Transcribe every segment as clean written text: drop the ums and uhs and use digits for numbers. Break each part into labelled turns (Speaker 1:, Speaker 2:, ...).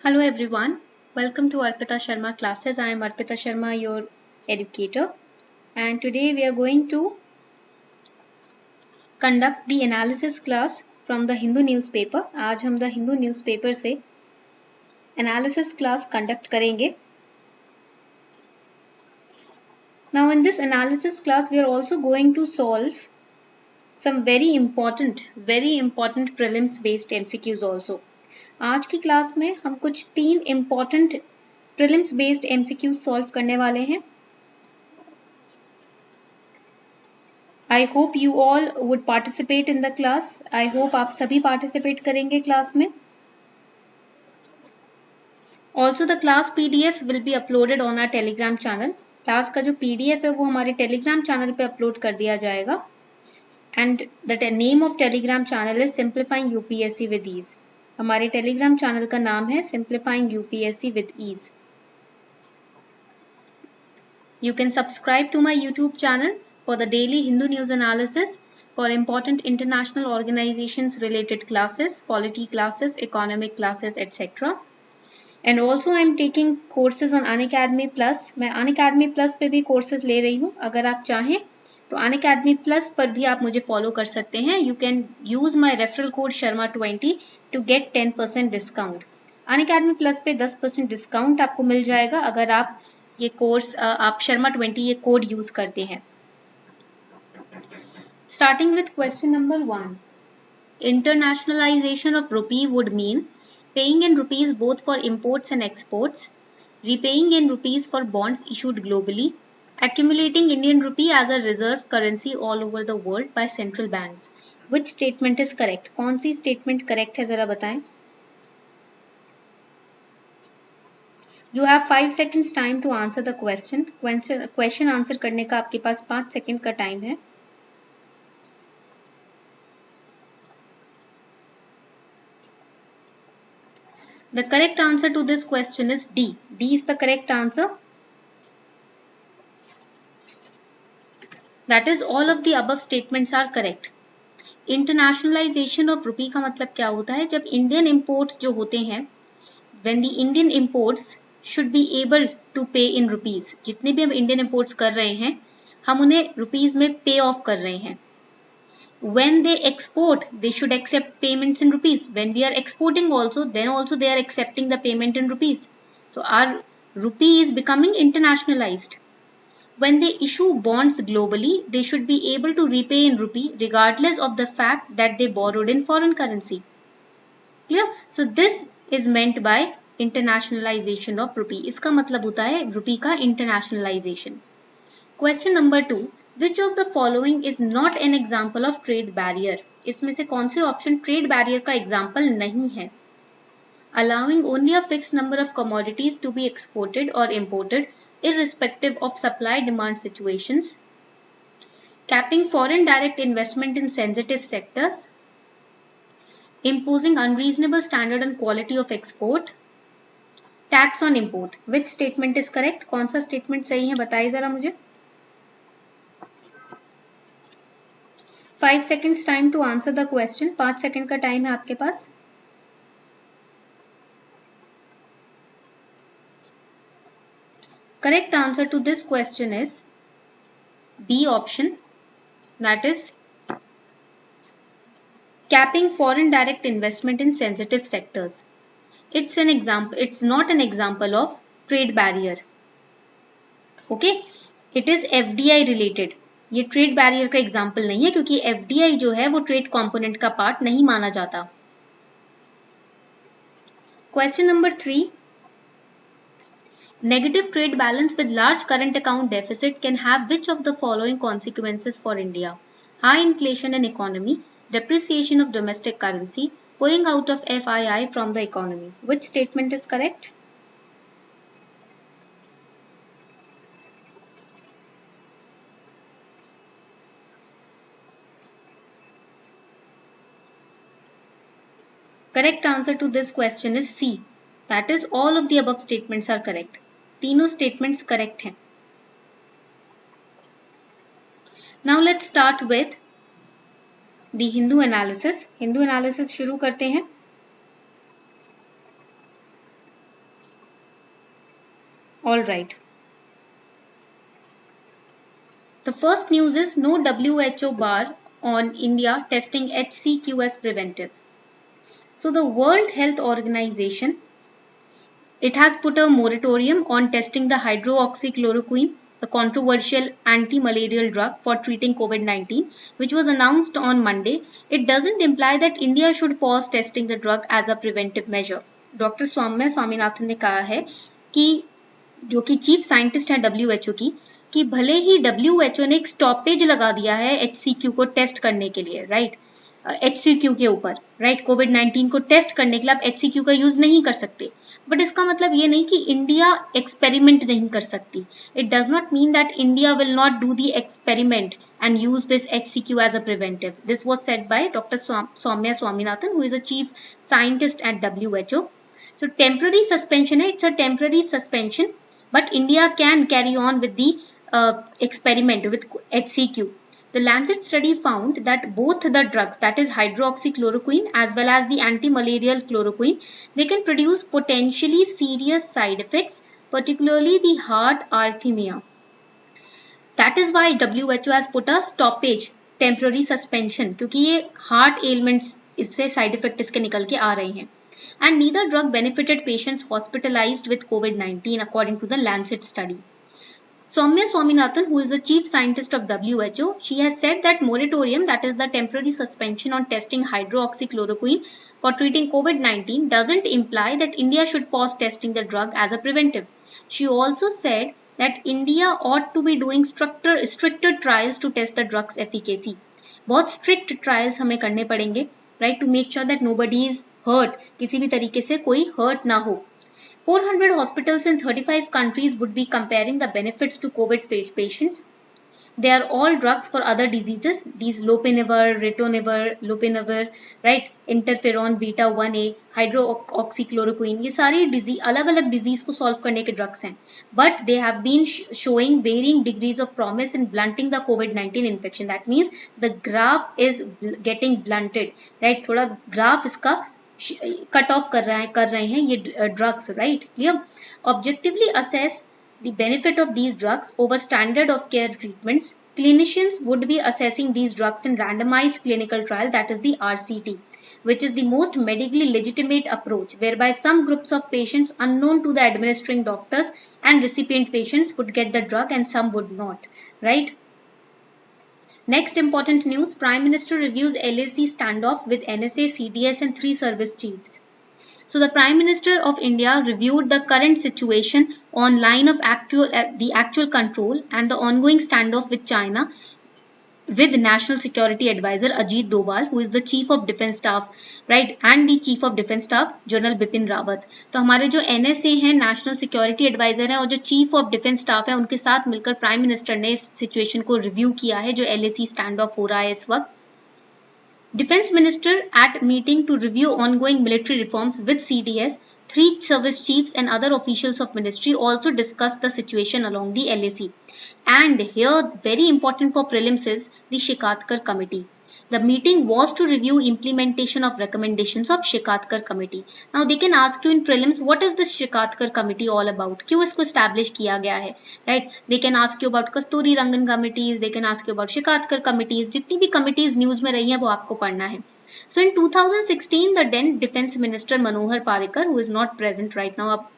Speaker 1: Hello everyone, welcome to Arpita Sharma classes. I am Arpita Sharma, your educator, and today we are going to conduct the analysis class from the Hindu newspaper. आज हम the Hindu newspaper से analysis class conduct करेंगे. Now in this analysis class we are also going to solve some very important prelims based MCQs also. आज की class में हम कुछ 3 important prelims based MCQs solve करने वाले हैं. I hope you all would participate in the class. I hope आप सभी participate करेंगे क्लास में. Also the class PDF will be uploaded on our Telegram channel. Class का जो PDF है वो हमारे Telegram channel पे upload कर दिया जाएगा. And the name of Telegram channel is Simplifying UPSC with Ease. हमारे Telegram channel का नाम है Simplifying UPSC with Ease. You can subscribe to my YouTube channel for the daily Hindu news analysis, for important international organizations related classes, polity classes, economic classes, etc. And also I am taking courses on Unacademy Plus. मैं Unacademy Plus पे भी courses ले रही हूँ. अगर आप चाहें तो Unacademy Plus पर भी आप मुझे follow कर सकते हैं. You can use my referral code Sharma20 to get 10% discount. Unacademy Plus पे 10% discount आपको मिल जाएगा अगर आप ये कोर्स आप Sharma20 ये कोड यूज करते हैं. Starting with question number 1. Internationalization of rupee would mean paying in rupees both for imports and exports, repaying in rupees for bonds issued globally, accumulating Indian rupee as a reserve currency all over the world by central banks. Which statement is correct? कौन सी statement correct है जरा बताएं. You have 5 seconds time to answer the question. Question answer करने का आपके पास 5 second का time है. The correct answer to this question is D. D is the correct answer. That is, all of the above statements are correct. Internationalization of rupee का मतलब क्या होता है? जब Indian imports जो होते हैं, when the Indian imports should be able to pay in rupees. जितने भी हम Indian imports कर रहे हैं, हम उन्हें rupees में pay off कर रहे हैं. When they export, they should accept payments in rupees. When we are exporting also, then also they are accepting the payment in rupees. So our rupee is becoming internationalized. When they issue bonds globally, they should be able to repay in rupee regardless of the fact that they borrowed in foreign currency. Clear? So this is meant by internationalization of rupee. इसका मतलब होता है rupee का internationalization. Question number 2. Which of the following is not an example of trade barrier? इसमें से कौन से option trade barrier का example नहीं है? Allowing only a fixed number of commodities to be exported or imported irrespective of supply-demand situations. Capping foreign direct investment in sensitive sectors. Imposing unreasonable standard and quality of export. Tax on import. Which statement is correct? कौन सा statement सही है बताइए जरा मुझे. 5 seconds time to answer the question. 5 second का time है आपके पास. Correct answer to this question is B option, that is capping foreign direct investment in sensitive sectors. It's an example. It's not an example of trade barrier. Okay, it is FDI related. ये trade barrier का example नहीं है क्योंकि FDI जो है वो trade component का part नहीं माना जाता. Question number 3. Negative trade balance with large current account deficit can have which of the following consequences for India? High inflation in economy, depreciation of domestic currency, pulling out of FII from the economy. Which statement is correct? Correct answer to this question is C. That is, all of the above statements are correct. तीनों statements correct हैं. Now let's start with the Hindu analysis. Hindu analysis शुरू करते हैं. All right. The first news is no WHO bar on India testing HCQ as preventive. So the World Health Organization, it has put a moratorium on testing the hydroxychloroquine, a controversial anti-malarial drug for treating COVID-19, which was announced on Monday. It doesn't imply that India should pause testing the drug as a preventive measure. Doctor Soumya Swaminathan ने कहा है कि जो कि chief scientist है WHO की, कि भले ही WHO ने एक स्टॉपेज लगा दिया है HCQ को टेस्ट करने के लिए, राइट, HCQ के ऊपर, राइट, कोविड-19 को टेस्ट करने के लिए आप HCQ का यूज नहीं कर सकते, बट इसका मतलब ये नहीं कि इंडिया एक्सपेरिमेंट नहीं कर सकती. It does not mean that India will not do the experiment and use this HCQ as a preventive. This was said by Dr. Soumya Swaminathan, who is a chief scientist at WHO. So temporary suspension, it's a temporary suspension, but India can carry on with the experiment with HCQ. The Lancet study found that both the drugs, that is hydroxychloroquine as well as the anti-malarial chloroquine, they can produce potentially serious side effects, particularly the heart arrhythmia. That is why WHO has put a stoppage, temporary suspension, क्योंकि ये heart ailments इससे side effect इसके निकल के आ रहे हैं. And neither drug benefited patients hospitalized with COVID-19 according to the Lancet study. Soumya Swaminathan, who is the chief scientist of WHO, she has said that moratorium, that is the temporary suspension on testing hydroxychloroquine for treating COVID-19, doesn't imply that India should pause testing the drug as a preventive. She also said that India ought to be doing stricter trials to test the drug's efficacy. बहुत strict trials हमें करने पड़ेंगे, right, to make sure that nobody is hurt, किसी भी तरीके से कोई hurt ना हो. 400 hospitals in 35 countries would be comparing the benefits to COVID patients. They are all drugs for other diseases. These lopinavir, ritonavir, lopinavir, right, interferon beta 1a, hydroxychloroquine, ये सारी disease, अलग-अलग disease को solve करने के drugs हैं. But they have been showing varying degrees of promise in blunting the COVID-19 infection. That means the graph is getting blunted, right? थोड़ा graph इसका cut off कर रहे हैं ये drugs, right? Clear? Objectively assess the benefit of these drugs over standard of care treatments. Clinicians would be assessing these drugs in randomized clinical trial, that is the RCT, which is the most medically legitimate approach, whereby some groups of patients unknown to the administering doctors and recipient patients would get the drug and some would not, right? Next important news, Prime Minister reviews LAC standoff with NSA, CDS and 3 service chiefs. So the Prime Minister of India reviewed the current situation on line of the actual control and the ongoing standoff with China with National Security Advisor Ajit Doval, who is the Chief of Defence Staff, right, and the Chief of Defence Staff General Bipin Rawat. तो हमारे जो NSA हैं, National Security Advisor हैं, और जो Chief of Defence Staff है, उनके साथ मिलकर Prime Minister ने इस सिचुएशन को रिव्यू किया है जो LAC स्टैंड ऑफ हो रहा है इस वक्त. Defence Minister at meeting to review ongoing military reforms with CDS, 3 service chiefs and other officials of ministry also discussed the situation along the LAC. And here, very important for prelims is the Shikatkar Committee. The meeting was to review implementation of recommendations of Shikatkar Committee. Now they can ask you in prelims, what is this Shikatkar Committee all about? क्यों इसको establish किया गया है? Right? They can ask you about Kasturi Rangan committees. They can ask you about Shikatkar committees. जितनी भी committees news में रही हैं वो आपको पढ़ना है. So in 2016, the then Defence Minister Manohar Parrikar, who is not present right now,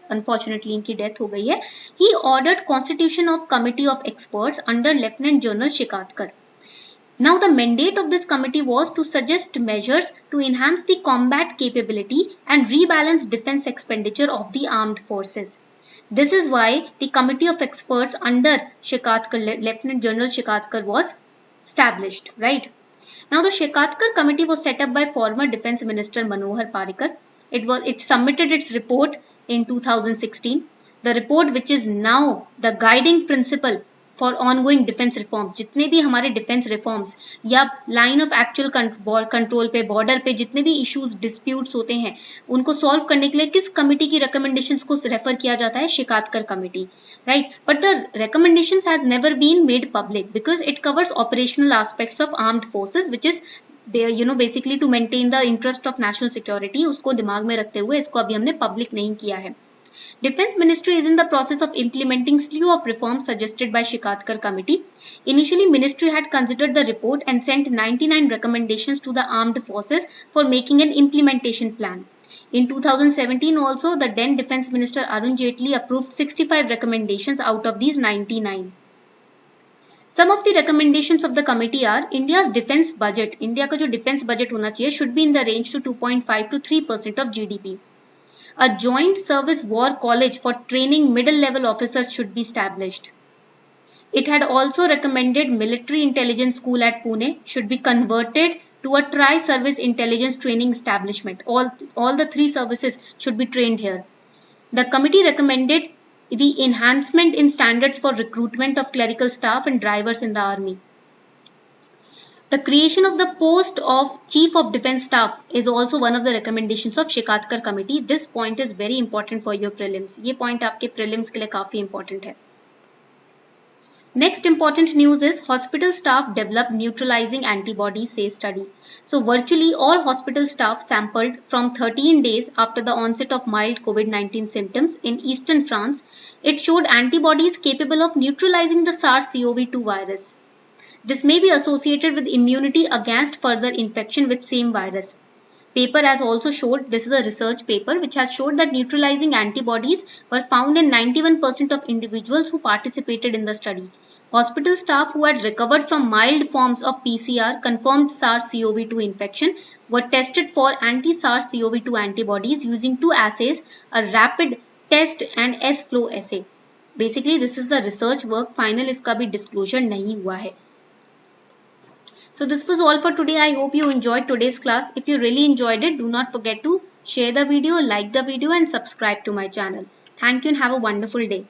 Speaker 1: unfortunately इनकी death हो गई है, he ordered constitution of committee of experts under Lieutenant General Shikatkar. Now the mandate of this committee was to suggest measures to enhance the combat capability and rebalance defence expenditure of the armed forces. This is why the committee of experts under Shikatkar, Lieutenant General Shikatkar, was established, right? Now the Shikatkar committee was set up by former Defence Minister Manohar Parrikar. It submitted its report in 2016. The report, which is now the guiding principle for ongoing defense reforms, जितने भी हमारे defense reforms या line of actual control पे, border पे जितने भी issues, disputes होते हैं, उनको solve करने के लिए किस committee की recommendations को refer किया जाता है? Shikatkar committee, right? But the recommendations has never been made public because it covers operational aspects of armed forces, which is basically to maintain the interest of national security. उसको दिमाग में रखते हुए इसको अभी हमने public नहीं किया है. Defense Ministry is in the process of implementing slew of reforms suggested by Shikatkar Committee. Initially, Ministry had considered the report and sent 99 recommendations to the armed forces for making an implementation plan. In 2017 also, the then Defense Minister Arun Jaitley approved 65 recommendations out of these 99. Some of the recommendations of the committee are India's defense budget. India का जो defense budget होना चाहिए should be in the range to 2.5 to 3% of GDP. A joint service war college for training middle level officers should be established. It had also recommended military intelligence school at Pune should be converted to a tri-service intelligence training establishment. All the three services should be trained here. The committee recommended the enhancement in standards for recruitment of clerical staff and drivers in the army. The creation of the post of Chief of Defence Staff is also one of the recommendations of Shikatkar Committee. This point is very important for your prelims. ये point आपके prelims के लिए काफी important है. Next important news is hospital staff develop neutralizing antibodies, says study. So virtually all hospital staff sampled from 13 days after the onset of mild COVID-19 symptoms in eastern France, it showed antibodies capable of neutralizing the SARS-CoV-2 virus. This may be associated with immunity against further infection with same virus. Paper has also showed, this is a research paper which has showed that neutralizing antibodies were found in 91% of individuals who participated in the study. Hospital staff who had recovered from mild forms of PCR confirmed SARS-CoV-2 infection were tested for anti-SARS-CoV-2 antibodies using two assays, a rapid test and S-flow assay. Basically, this is the research work. Final इसका भी disclosure नहीं हुआ है. So this was all for today. I hope you enjoyed today's class. If you really enjoyed it, do not forget to share the video, like the video and subscribe to my channel. Thank you and have a wonderful day.